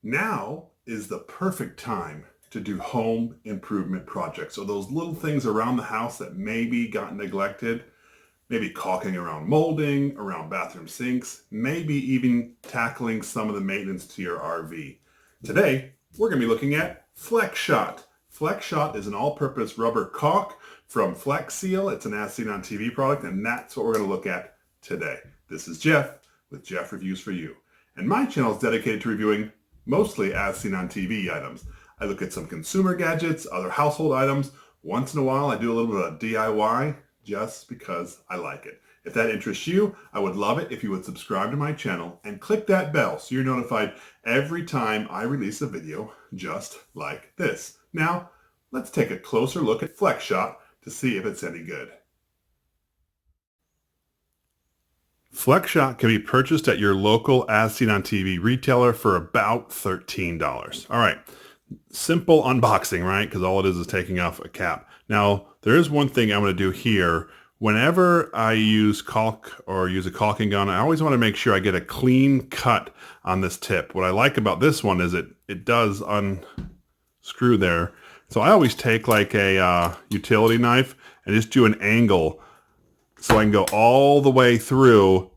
Now is the perfect time to do home improvement projects. So those little things around the house that maybe got neglected, maybe caulking around molding, around bathroom sinks, maybe even tackling some of the maintenance to your RV. Today, we're going to be looking at Flex Shot. Flex Shot is an all-purpose rubber caulk from Flex Seal. It's an As Seen on TV product, and that's what we're going to look at today. This is Jeff with Jeff Reviews for You. And my channel is dedicated to reviewing mostly As Seen on TV items. I look at some consumer gadgets, other household items. Once in a while, I do a little bit of DIY just because I like it. If that interests you, I would love it if you would subscribe to my channel and click that bell so you're notified every time I release a video just like this. Now, let's take a closer look at Flex Shot to see if it's any good. Flex Shot can be purchased at your local As Seen on TV retailer for about $13. All right, simple unboxing, right? Because all it is taking off a cap. Now, there is one thing I'm going to do here. Whenever I use caulk or use a caulking gun, I always want to make sure I get a clean cut on this tip. What I like about this one is it does unscrew there. So I always take like a utility knife and just do an angle so I can go all the way through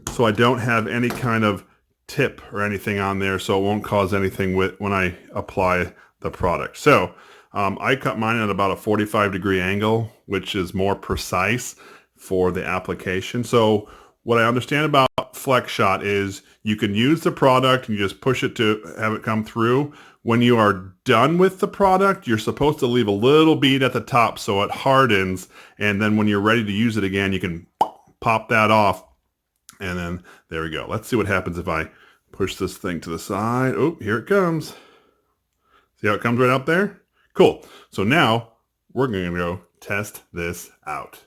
so I don't have any kind of tip or anything on there, so it won't cause anything when I apply the product. So I cut mine at about a 45-degree angle, which is more precise for the application. So what I understand about Flex Shot is you can use the product and you just push it to have it come through. When you are done with the product, you're supposed to leave a little bead at the top so it hardens, and then when you're ready to use it again, you can pop that off, and then there we go. Let's see what happens if I push this thing to the side. Oh, here it comes. See how it comes right up there? Cool. So now we're going to go test this out.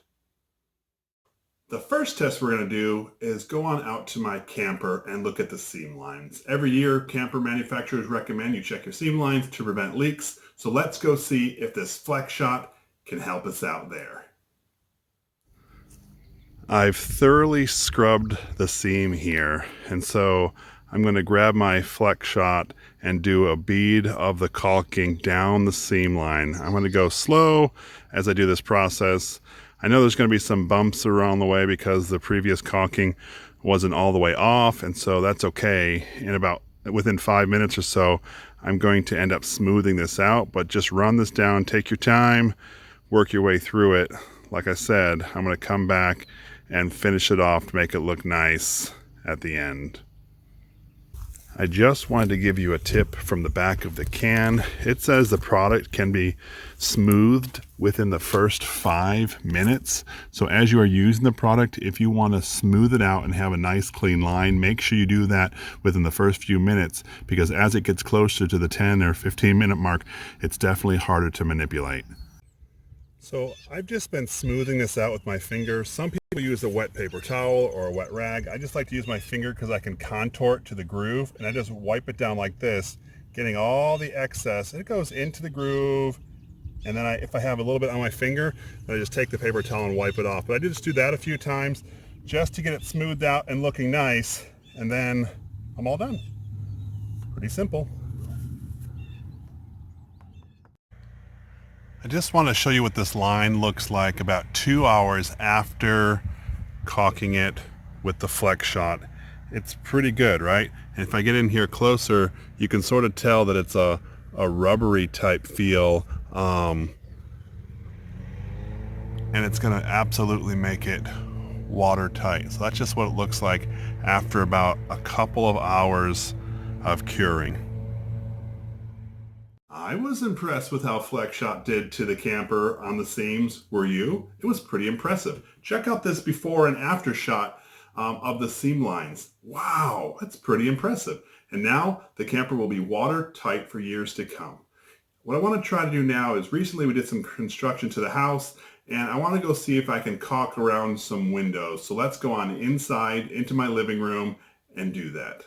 The first test we're going to do is go on out to my camper and look at the seam lines. Every year, camper manufacturers recommend you check your seam lines to prevent leaks. So let's go see if this Flex Shot can help us out there. I've thoroughly scrubbed the seam here, and so I'm going to grab my Flex Shot and do a bead of the caulking down the seam line. I'm going to go slow as I do this process. I know there's going to be some bumps around the way because the previous caulking wasn't all the way off, and so that's okay. Within 5 minutes or so, I'm going to end up smoothing this out, but just run this down, take your time, work your way through it. Like I said, I'm going to come back and finish it off to make it look nice at the end. I just wanted to give you a tip from the back of the can. It says the product can be smoothed within the first 5 minutes. So as you are using the product, if you want to smooth it out and have a nice clean line, make sure you do that within the first few minutes, because as it gets closer to the 10 or 15 minute mark, it's definitely harder to manipulate. So I've just been smoothing this out with my finger. Some people use a wet paper towel or a wet rag. I just like to use my finger because I can contour it to the groove, and I just wipe it down like this, getting all the excess. It goes into the groove, and then if I have a little bit on my finger, then I just take the paper towel and wipe it off. But I just do that a few times just to get it smoothed out and looking nice, and then I'm all done. Pretty simple. I just want to show you what this line looks like about 2 hours after caulking it with the Flex Shot. It's pretty good, right? And if I get in here closer, you can sort of tell that it's a rubbery type feel, and it's going to absolutely make it watertight. So that's just what it looks like after about a couple of hours of curing. I was impressed with how Flex Shot did to the camper on the seams. Were you? It was pretty impressive. Check out this before and after shot of the seam lines. Wow, that's pretty impressive. And now the camper will be watertight for years to come. What I want to try to do now is, recently we did some construction to the house, and I want to go see if I can caulk around some windows. So let's go on inside into my living room and do that.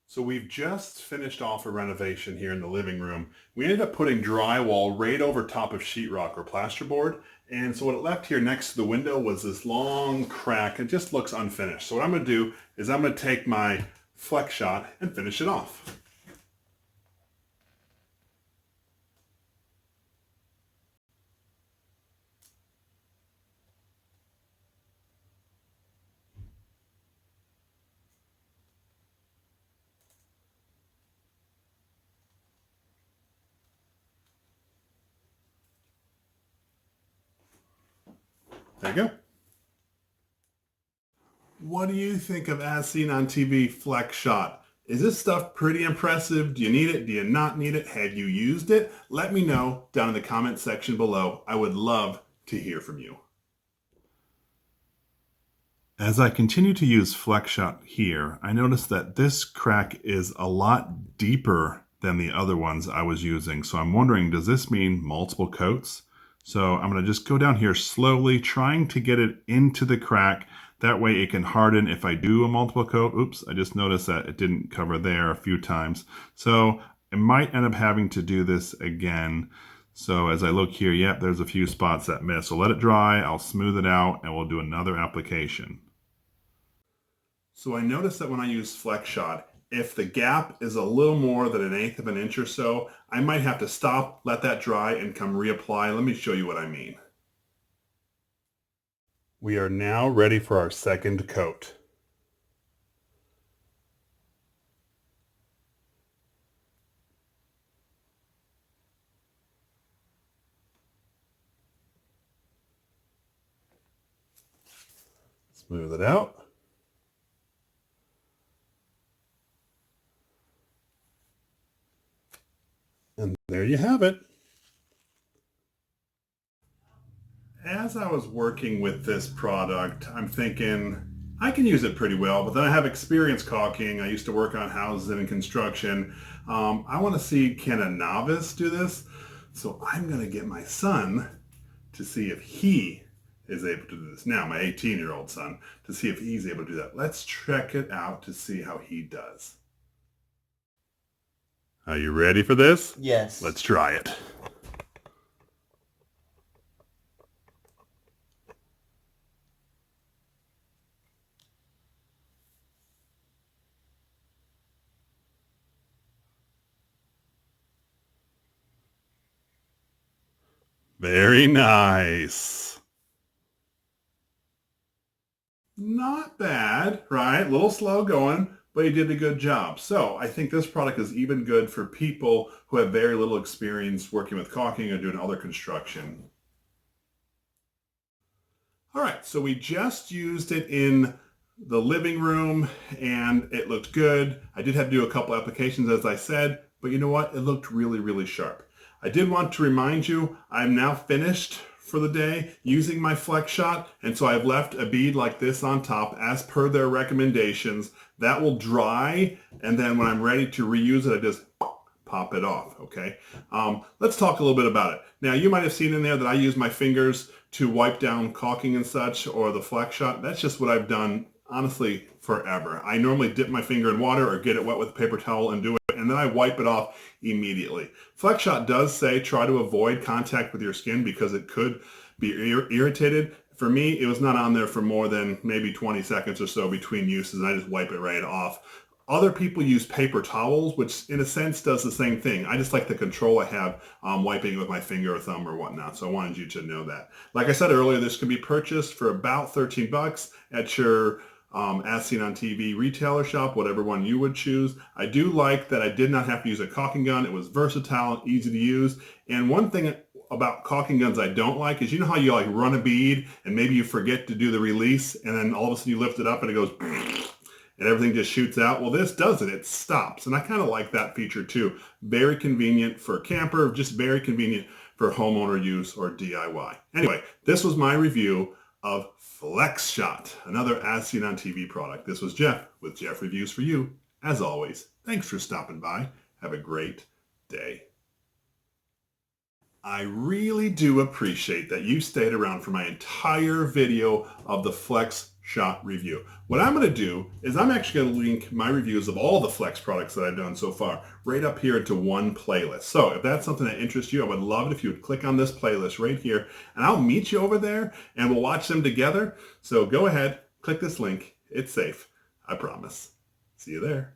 So we've just finished off a renovation here in the living room. We ended up putting drywall right over top of sheetrock or plasterboard. And so what it left here next to the window was this long crack. It just looks unfinished. So what I'm going to do is I'm going to take my flex shot and finish it off. There you go. What do you think of As Seen on TV Flex Shot? Is this stuff pretty impressive? Do you need it? Do you not need it? Have you used it? Let me know down in the comment section below. I would love to hear from you. As I continue to use Flex Shot here, I noticed that this crack is a lot deeper than the other ones I was using. So I'm wondering, does this mean multiple coats? So I'm going to just go down here slowly, trying to get it into the crack. That way it can harden if I do a multiple coat. Oops, I just noticed that it didn't cover there a few times. So I might end up having to do this again. So as I look here, yep, there's a few spots that miss. So let it dry, I'll smooth it out, and we'll do another application. So I noticed that when I use Flex Shot, if the gap is a little more than 1/8 of an inch or so, I might have to stop, let that dry, and come reapply. Let me show you what I mean. We are now ready for our second coat. Smooth it out. And there you have it. As I was working with this product, I'm thinking I can use it pretty well, but then I have experience caulking. I used to work on houses and in construction. I want to see, can a novice do this? So I'm going to get my son to see if he is able to do this. Now, my 18-year-old son, to see if he's able to do that. Let's check it out to see how he does. Are you ready for this? Yes. Let's try it. Very nice. Not bad, right? A little slow going, but you did a good job. So I think this product is even good for people who have very little experience working with caulking or doing other construction. All right, so we just used it in the living room and it looked good. I did have to do a couple applications, as I said, but you know what? It looked really, really sharp. I did want to remind you, I'm now finished for the day using my Flex Shot, and so I've left a bead like this on top as per their recommendations. That will dry, and then when I'm ready to reuse it, I just pop it off, okay? Let's talk a little bit about it. Now, you might have seen in there that I use my fingers to wipe down caulking and such, or the Flex Shot. That's just what I've done, honestly, forever. I normally dip my finger in water or get it wet with a paper towel and do it, and then I wipe it off immediately. Flex Shot does say try to avoid contact with your skin because it could be irritated. For me, it was not on there for more than maybe 20 seconds or so between uses, and I just wipe it right off. Other people use paper towels, which in a sense does the same thing. I just like the control I have wiping it with my finger or thumb or whatnot. So I wanted you to know that. Like I said earlier, this can be purchased for about 13 bucks at your As Seen on TV retailer shop, whatever one you would choose. I do like that I did not have to use a caulking gun. It was versatile, easy to use. And one thing about caulking guns I don't like is, you know how you like run a bead and maybe you forget to do the release and then all of a sudden you lift it up and it goes and everything just shoots out? Well, this does it. It stops. And I kind of like that feature too. Very convenient for a camper, just very convenient for homeowner use or DIY. Anyway, this was my review of Flex Shot, another As Seen on TV product. This was Jeff with Jeff Reviews for you. As always, thanks for stopping by. Have a great day. I really do appreciate that you stayed around for my entire video of the Flex Shot review. What I'm going to do is I'm actually going to link my reviews of all the Flex products that I've done so far right up here into one playlist. So if that's something that interests you, I would love it if you would click on this playlist right here, and I'll meet you over there and we'll watch them together. So go ahead, click this link. It's safe. I promise. See you there.